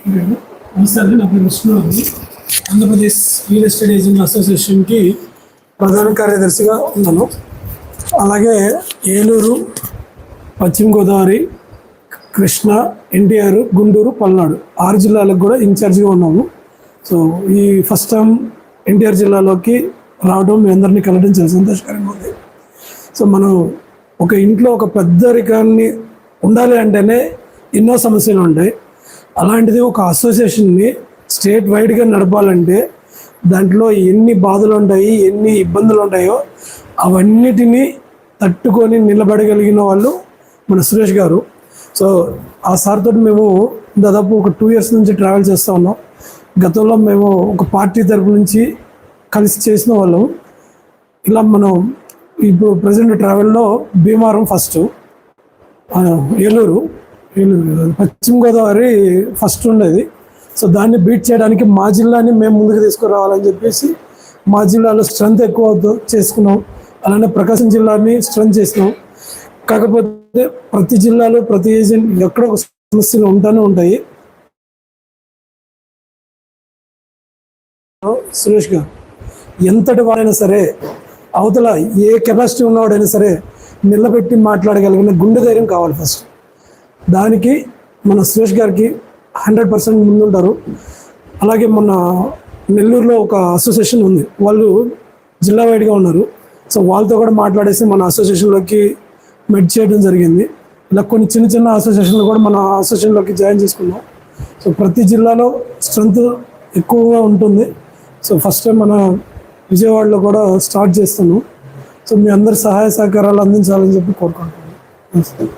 నమస్తే అండి, నా పేరు విష్ణు అండి. ఆంధ్రప్రదేశ్ రియల్ ఎస్టేట్ ఏజెంట్ అసోసియేషన్కి ప్రధాన కార్యదర్శిగా ఉన్నాను. అలాగే ఏలూరు, పశ్చిమ గోదావరి, కృష్ణా, ఎన్టీఆర్, గుంటూరు, పల్నాడు 6 జిల్లాలకు కూడా ఇన్ఛార్జిగా ఉన్నాము. సో ఈ ఫస్ట్ టైం ఎన్టీఆర్ జిల్లాలోకి రావడం, మీ అందరినీ కలవడం చాలా సంతోషకరంగా ఉంది. సో మనం ఒక ఇంట్లో ఒక పెద్దరికాన్ని ఉండాలి అంటేనే ఎన్నో సమస్యలు ఉంటాయి. అలాంటిది ఒక అసోసియేషన్ని స్టేట్ వైడ్గా నడపాలంటే దాంట్లో ఎన్ని బాధలు ఉంటాయి, ఎన్ని ఇబ్బందులు ఉంటాయో అవన్నిటినీ తట్టుకొని నిలబడగలిగిన వాళ్ళు మన సురేష్ గారు. సో ఆ సార్ తోటి మేము దాదాపు ఒక 2 years నుంచి ట్రావెల్ చేస్తూ ఉన్నాం. గతంలో మేము ఒక పార్టీ తరపు నుంచి కలిసి చేసిన వాళ్ళం. ఇలా మనం ఇప్పుడు ప్రజెంట్ ట్రావెల్లో భీమవరం ఫస్ట్, ఏలూరు, పశ్చిమ గోదావరి ఫస్ట్ ఉండేది. సో దాన్ని బీట్ చేయడానికి మా జిల్లాని మేము ముందుకు తీసుకురావాలని చెప్పేసి మా జిల్లాలో స్ట్రెంత్ ఎక్కువ చేసుకున్నాం. అలానే ప్రకాశం జిల్లాని స్ట్రెంత్ చేసినాం. కాకపోతే ప్రతి జిల్లాలో ప్రతి ఏజెంట్ ఎక్కడో ఒక సమస్యలు ఉంటానే ఉంటాయి. సురేష్ గారు ఎంతటి వారైనా సరే, అవతల ఏ కెపాసిటీ ఉన్నవాడైనా సరే నిలబెట్టి మాట్లాడగలిగిన గుండె ధైర్యం కావాలి ఫస్ట్. దానికి మన సురేష్ గారికి 100% ముందుంటారు. అలాగే మన నెల్లూరులో ఒక అసోసియేషన్ ఉంది, వాళ్ళు జిల్లా వైడ్గా ఉన్నారు. సో వాళ్ళతో కూడా మాట్లాడేసి మన అసోసియేషన్లోకి మెడ్ చేయడం జరిగింది. ఇలా కొన్ని చిన్న చిన్న అసోసియేషన్లు కూడా మన అసోసియేషన్లోకి జాయిన్ చేసుకున్నాం. సో ప్రతి జిల్లాలో స్ట్రెంత్ ఎక్కువగా ఉంటుంది. సో ఫస్ట్ టైం మన విజయవాడలో కూడా స్టార్ట్ చేస్తున్నాం. సో మీ అందరి సహాయ సహకారాలు అందించాలని చెప్పి కోరుకుంటున్నాను.